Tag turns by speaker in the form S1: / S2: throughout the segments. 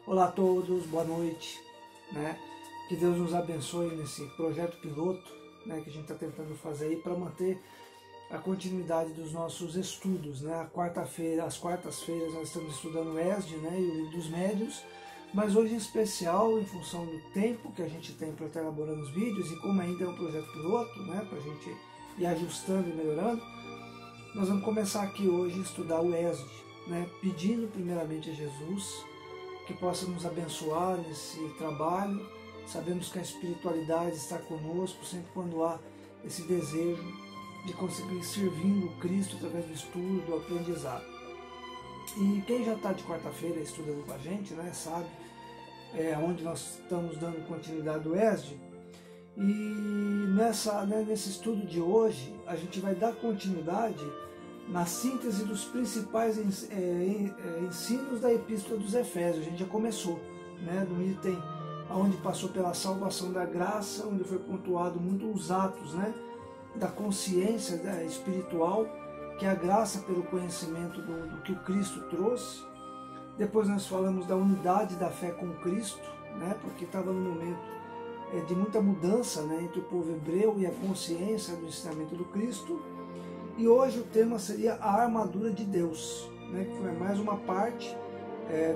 S1: Olá a todos, boa noite, né? Que Deus nos abençoe nesse projeto piloto, né, que a gente está tentando fazer aí para manter a continuidade dos nossos estudos, né? Às quartas-feiras nós estamos estudando o ESD, né, e o Livro dos Médiuns, mas hoje em especial, em função do tempo que a gente tem para estar elaborando os vídeos e como ainda é um projeto piloto, né, para a gente ir ajustando e melhorando, nós vamos começar aqui hoje a estudar o ESD, né, pedindo primeiramente a Jesus que possa nos abençoar nesse trabalho. Sabemos que a espiritualidade está conosco sempre quando há esse desejo de conseguir servindo o Cristo através do estudo, do aprendizado. E quem já está de quarta-feira estudando com a gente, né, sabe onde nós estamos dando continuidade do ESD. E nesse estudo de hoje, a gente vai dar continuidade na síntese dos principais ensinos da Epístola dos Efésios. A gente já começou, né, no item onde passou pela salvação da graça, onde foi pontuado muito os atos, né, da consciência espiritual, que é a graça pelo conhecimento do que o Cristo trouxe. Depois nós falamos da unidade da fé com Cristo, né, porque estava num momento de muita mudança, né, entre o povo hebreu e a consciência do ensinamento do Cristo. E hoje o tema seria a armadura de Deus, né, que foi mais uma parte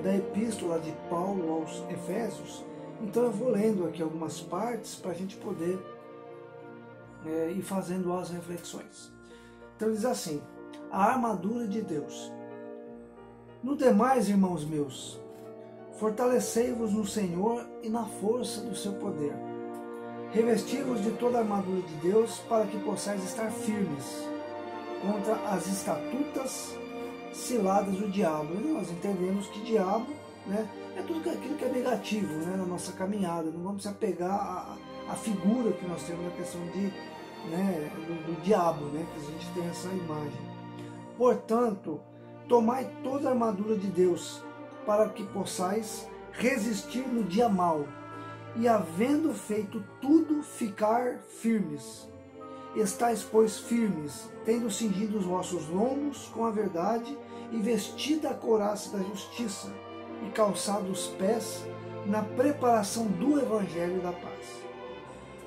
S1: da epístola de Paulo aos Efésios. Então eu vou lendo aqui algumas partes para a gente poder ir fazendo as reflexões. Então diz assim: a armadura de Deus. No demais, irmãos meus, fortalecei-vos no Senhor e na força do seu poder. Revesti-vos de toda a armadura de Deus para que possais estar firmes contra as astutas ciladas do diabo. E nós entendemos que diabo, né, é tudo aquilo que é negativo, né, na nossa caminhada. Não vamos se apegar à figura que nós temos na questão do diabo, né, que a gente tem essa imagem. Portanto, tomai toda a armadura de Deus para que possais resistir no dia mau e, havendo feito tudo, ficar firmes. Estais, pois, firmes, tendo cingido os vossos lombos com a verdade e vestida a couraça da justiça e calçado os pés na preparação do evangelho da paz.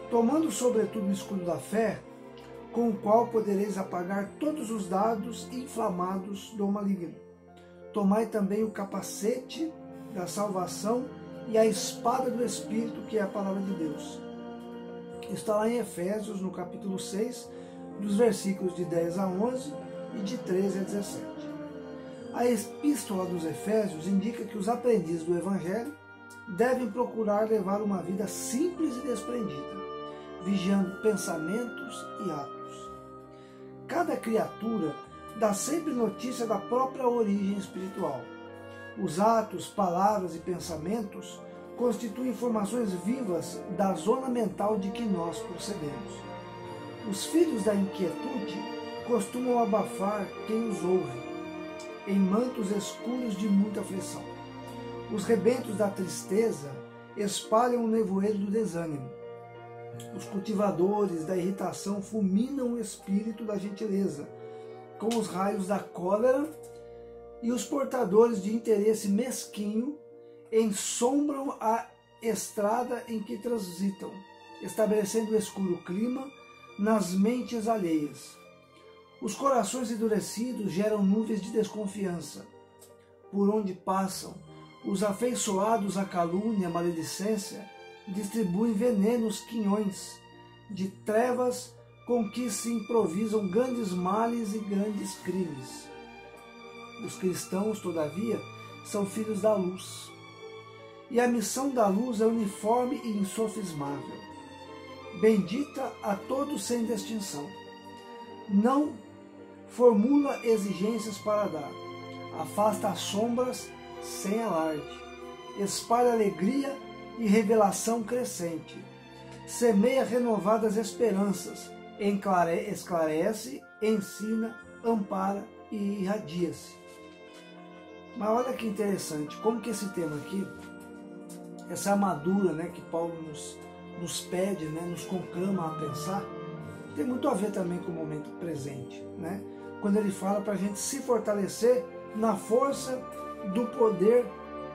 S1: Tomando sobretudo o escudo da fé, com o qual podereis apagar todos os dardos inflamados do maligno. Tomai também o capacete da salvação e a espada do Espírito, que é a palavra de Deus. Está lá em Efésios, no capítulo 6, dos versículos de 10 a 11 e de 13 a 17. A Epístola dos Efésios indica que os aprendizes do Evangelho devem procurar levar uma vida simples e desprendida, vigiando pensamentos e atos. Cada criatura dá sempre notícia da própria origem espiritual. Os atos, palavras e pensamentos constituem informações vivas da zona mental de que nós procedemos. Os filhos da inquietude costumam abafar quem os ouve, em mantos escuros de muita aflição. Os rebentos da tristeza espalham o nevoeiro do desânimo. Os cultivadores da irritação fulminam o espírito da gentileza com os raios da cólera, e os portadores de interesse mesquinho ensombram a estrada em que transitam, estabelecendo o escuro clima nas mentes alheias. Os corações endurecidos geram nuvens de desconfiança. Por onde passam, os afeiçoados à calúnia e à maledicência distribuem venenos quinhões de trevas com que se improvisam grandes males e grandes crimes. Os cristãos, todavia, são filhos da luz. E a missão da luz é uniforme e insofismável. Bendita a todos sem distinção. Não formula exigências para dar. Afasta as sombras sem alarde. Espalha alegria e revelação crescente. Semeia renovadas esperanças. Esclarece, ensina, ampara e irradia-se. Mas olha que interessante, como que esse tema aqui, essa armadura, né, que Paulo nos pede, né, nos conclama a pensar, tem muito a ver também com o momento presente, né? Quando ele fala para a gente se fortalecer na força do poder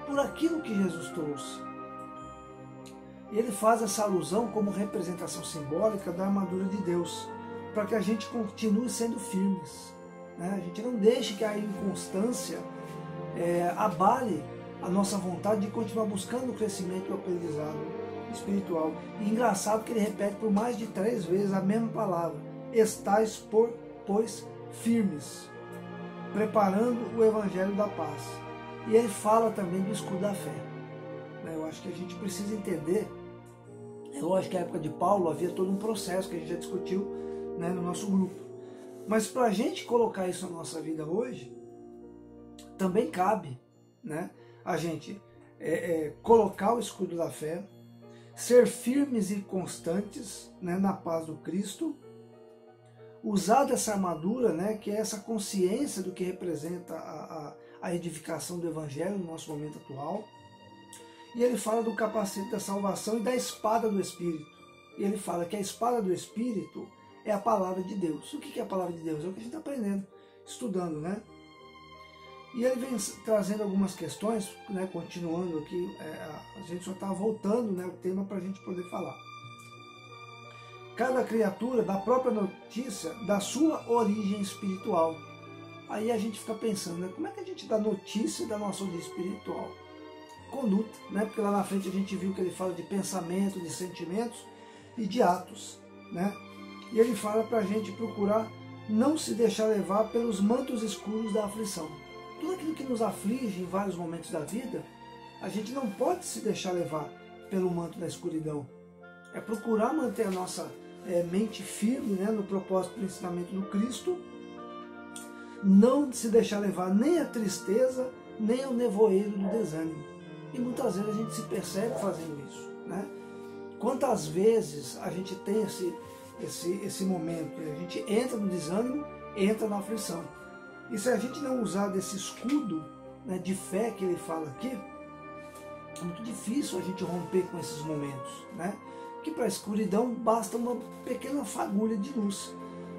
S1: por aquilo que Jesus trouxe. Ele faz essa alusão como representação simbólica da armadura de Deus, para que a gente continue sendo firmes, né? A gente não deixe que a inconstância abale a nossa vontade de continuar buscando o crescimento e o aprendizado espiritual. E engraçado que ele repete por mais de 3 vezes a mesma palavra: estais, pois, firmes, preparando o evangelho da paz. E ele fala também do escudo da fé. Eu acho que a gente precisa entender. É lógico que na época de Paulo havia todo um processo que a gente já discutiu, né, no nosso grupo. Mas para a gente colocar isso na nossa vida hoje, também cabe, né, a gente colocar o escudo da fé, ser firmes e constantes, né, na paz do Cristo, usar dessa armadura, né, que é essa consciência do que representa a edificação do Evangelho no nosso momento atual. E ele fala do capacete da salvação e da espada do Espírito. E ele fala que a espada do Espírito é a palavra de Deus. O que é a palavra de Deus? É o que a gente está aprendendo, estudando, né? E ele vem trazendo algumas questões, né, continuando aqui, a gente só está voltando, né, o tema para a gente poder falar. Cada criatura dá a própria notícia da sua origem espiritual. Aí a gente fica pensando, né, como é que a gente dá notícia da nossa origem espiritual? Conduta, né? Porque lá na frente a gente viu que ele fala de pensamento, de sentimentos e de atos, né? E ele fala para a gente procurar não se deixar levar pelos mantos escuros da aflição. Tudo aquilo que nos aflige em vários momentos da vida, a gente não pode se deixar levar pelo manto da escuridão. É procurar manter a nossa mente firme, né, no propósito do ensinamento do Cristo, não se deixar levar nem a tristeza, nem ao nevoeiro do desânimo. E muitas vezes a gente se percebe fazendo isso, né? Quantas vezes a gente tem esse momento, a gente entra no desânimo, entra na aflição. E se a gente não usar desse escudo, né, de fé que ele fala aqui, é muito difícil a gente romper com esses momentos, né? Que para a escuridão basta uma pequena fagulha de luz.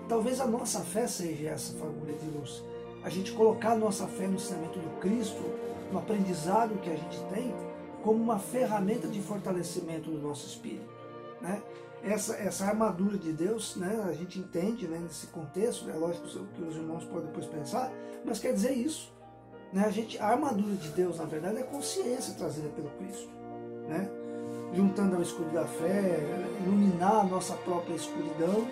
S1: Talvez a nossa fé seja essa fagulha de luz. A gente colocar a nossa fé no ensinamento do Cristo, no aprendizado que a gente tem, como uma ferramenta de fortalecimento do nosso espírito, né? Essa armadura de Deus, né, a gente entende, né, nesse contexto, é lógico que os irmãos podem depois pensar, mas quer dizer isso, né? A armadura de Deus, na verdade, é a consciência trazida pelo Cristo, né? Juntando ao escudo da fé, iluminar a nossa própria escuridão.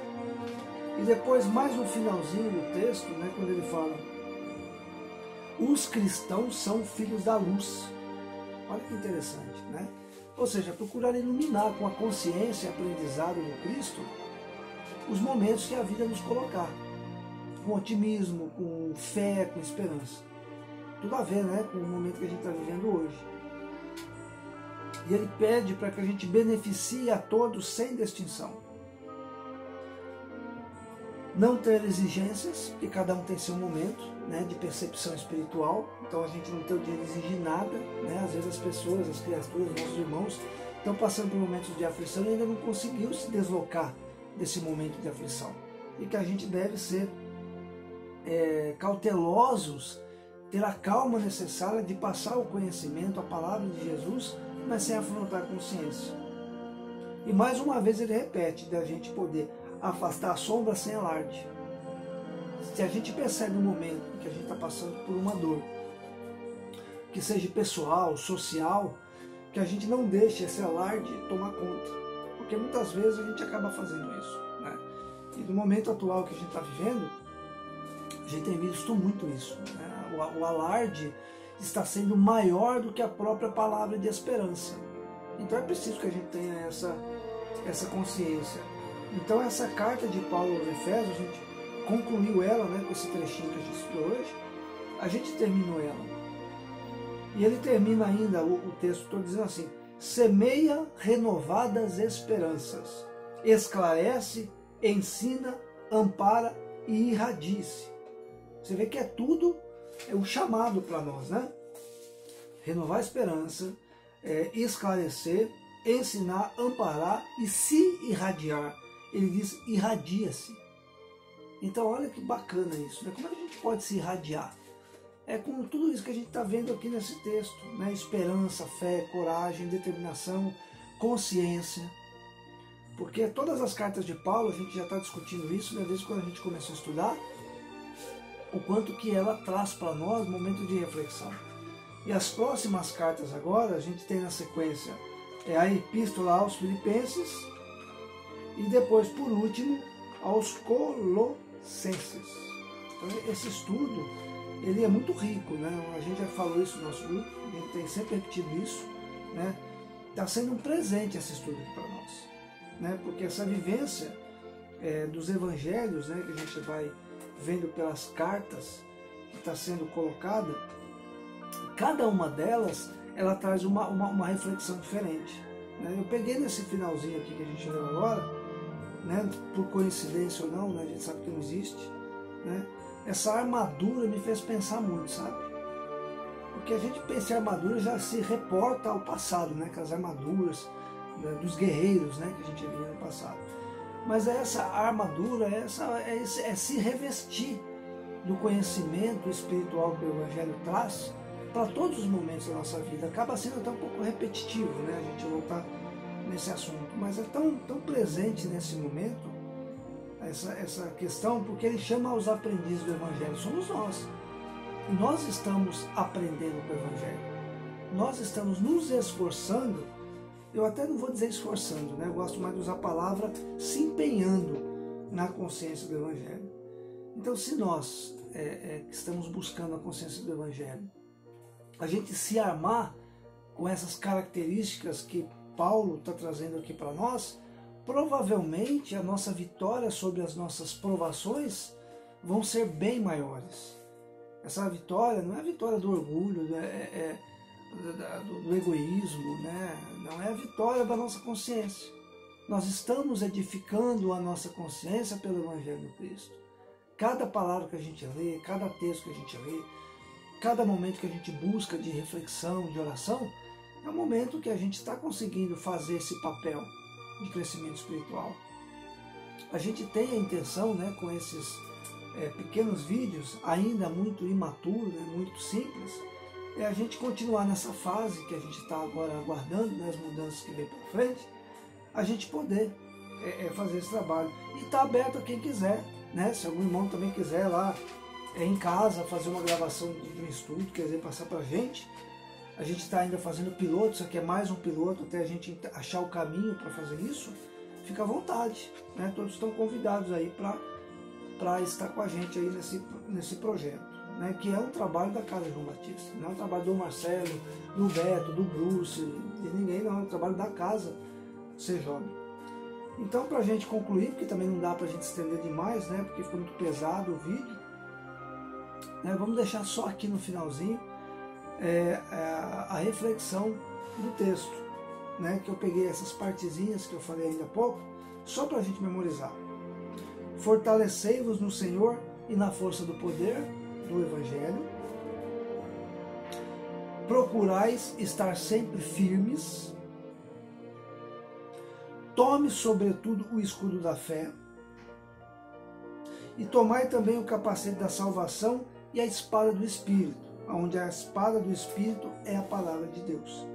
S1: E depois, mais no finalzinho do texto, né, quando ele fala: os cristãos são filhos da luz. Olha que interessante, né? Ou seja, procurar iluminar com a consciência e aprendizado do Cristo os momentos que a vida nos colocar, com otimismo, com fé, com esperança. Tudo a ver, né, com o momento que a gente está vivendo hoje. E ele pede para que a gente beneficie a todos sem distinção. Não ter exigências, porque cada um tem seu momento, né, de percepção espiritual. Então a gente não tem o direito de exigir nada, né? Às vezes as pessoas, as criaturas, nossos irmãos estão passando por momentos de aflição e ainda não conseguiu se deslocar desse momento de aflição. E que a gente deve ser cautelosos, ter a calma necessária de passar o conhecimento, a palavra de Jesus, mas sem afrontar a consciência. E mais uma vez ele repete, da gente poder afastar a sombra sem alarde. Se a gente percebe um momento que a gente está passando por uma dor, que seja pessoal, social, que a gente não deixe esse alarde tomar conta, porque muitas vezes a gente acaba fazendo isso, né? E no momento atual que a gente está vivendo, a gente tem visto muito isso, né? O alarde está sendo maior do que a própria palavra de esperança. Então é preciso que a gente tenha essa consciência. Então essa carta de Paulo aos Efésios, a gente concluiu ela, né, com esse trechinho que a gente estudou hoje, a gente terminou ela. E ele termina ainda o texto todo dizendo assim: semeia renovadas esperanças, esclarece, ensina, ampara e irradia-se. Você vê que é tudo um chamado para nós, né? Renovar a esperança, esclarecer, ensinar, amparar e se irradiar. Ele diz: irradia-se. Então olha que bacana isso, né? Como é que a gente pode se irradiar? é com tudo isso que a gente está vendo aqui nesse texto, né? Esperança, fé, coragem, determinação, consciência. Porque todas as cartas de Paulo, a gente já está discutindo isso, né? Desde quando a gente começou a estudar, o quanto que ela traz para nós momento de reflexão. E as próximas cartas agora, a gente tem na sequência a Epístola aos Filipenses e depois, por último, aos Colossenses. Então, esse estudo, ele é muito rico, né? A gente já falou isso no nosso grupo, a gente tem sempre repetido isso, né? Está sendo um presente esse estudo aqui para nós, né? Porque essa vivência dos evangelhos, né, que a gente vai vendo pelas cartas que está sendo colocada, cada uma delas, ela traz uma reflexão diferente, né? Eu peguei nesse finalzinho aqui que a gente leu agora, né, por coincidência ou não, né, a gente sabe que não existe, né? Essa armadura me fez pensar muito, sabe? Porque a gente pensa em armadura já se reporta ao passado, né? Aquelas armaduras, né, dos guerreiros, né, que a gente via no passado. Mas essa armadura é se revestir do conhecimento espiritual que o Evangelho traz para todos os momentos da nossa vida. Acaba sendo até um pouco repetitivo, né, a gente voltar nesse assunto, mas é tão presente nesse momento essa questão, porque ele chama os aprendizes do Evangelho, somos nós. E nós estamos aprendendo com o Evangelho. Nós estamos nos esforçando, eu até não vou dizer esforçando, né? Eu gosto mais de usar a palavra se empenhando na consciência do Evangelho. Então, se nós estamos buscando a consciência do Evangelho, a gente se armar com essas características que Paulo está trazendo aqui para nós, provavelmente a nossa vitória sobre as nossas provações vão ser bem maiores. Essa vitória não é a vitória do orgulho, do egoísmo, né? Não é a vitória da nossa consciência. Nós estamos edificando a nossa consciência pelo Evangelho de Cristo. Cada palavra que a gente lê, cada texto que a gente lê, cada momento que a gente busca de reflexão, de oração, é um momento que a gente está conseguindo fazer esse papel de crescimento espiritual. A gente tem a intenção, né, com esses pequenos vídeos, ainda muito imaturo, né, muito simples, a gente continuar nessa fase que a gente está agora aguardando, né, as mudanças que vem para frente, a gente poder fazer esse trabalho. E está aberto a quem quiser, né? Se algum irmão também quiser lá em casa fazer uma gravação de um estudo, quer dizer, passar para a gente está ainda fazendo piloto, isso aqui é mais um piloto, até a gente achar o caminho para fazer isso, fica à vontade, né? Todos estão convidados aí para estar com a gente aí nesse projeto, né? Que é um trabalho da Casa João Batista, não é um trabalho do Marcelo, do Beto, do Bruce, de ninguém, não, é um trabalho da Casa CJ. Então, para a gente concluir, porque também não dá para a gente estender demais, né? Porque ficou muito pesado o vídeo, né? Vamos deixar só aqui no finalzinho a reflexão do texto, né? Que eu peguei essas partezinhas que eu falei ainda há pouco, só para a gente memorizar. Fortalecei-vos no Senhor e na força do poder do Evangelho. Procurais estar sempre firmes. Tome, sobretudo, o escudo da fé. E tomai também o capacete da salvação e a espada do Espírito, onde a espada do Espírito é a palavra de Deus.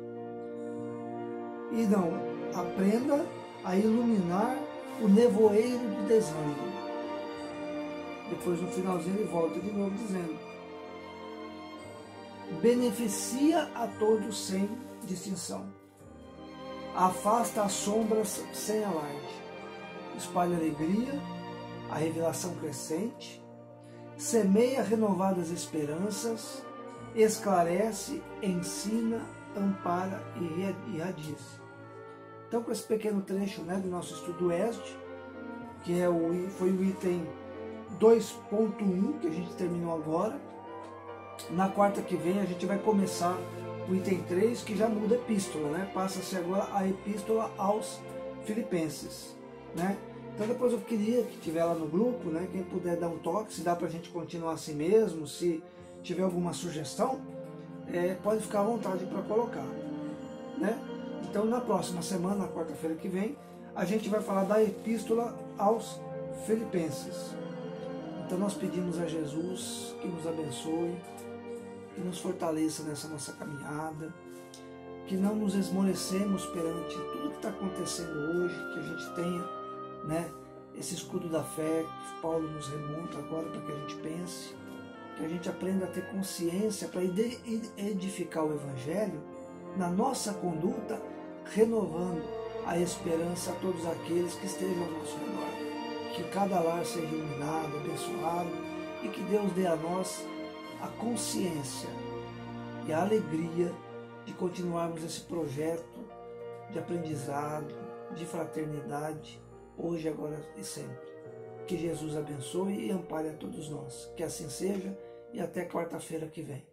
S1: E não aprenda a iluminar o nevoeiro do desânimo. Depois, no finalzinho, ele volta de novo dizendo: beneficia a todos sem distinção. Afasta as sombras sem alarde. Espalha alegria, a revelação crescente. Semeia renovadas esperanças. Esclarece, ensina, ampara e irradia-se. Então, com esse pequeno trecho, né, do nosso estudo ESD, que foi o item 2.1 que a gente terminou agora, na quarta que vem a gente vai começar o item 3, que já muda a epístola, né? Passa-se agora a epístola aos Filipenses, né? Então depois eu queria que tiver lá no grupo, né, quem puder dar um toque, se dá para a gente continuar assim mesmo, se tiver alguma sugestão, pode ficar à vontade para colocar, né? Então na próxima semana, na quarta-feira que vem, a gente vai falar da epístola aos Filipenses. Então nós pedimos a Jesus que nos abençoe, que nos fortaleça nessa nossa caminhada, que não nos esmorecemos perante tudo que está acontecendo hoje, que a gente tenha, né, esse escudo da fé que Paulo nos remonta agora para que a gente pense, que a gente aprenda a ter consciência para edificar o Evangelho na nossa conduta, renovando a esperança a todos aqueles que estejam ao nosso redor. Que cada lar seja iluminado, abençoado e que Deus dê a nós a consciência e a alegria de continuarmos esse projeto de aprendizado, de fraternidade, hoje, agora e sempre. Que Jesus abençoe e ampare a todos nós. Que assim seja e até quarta-feira que vem.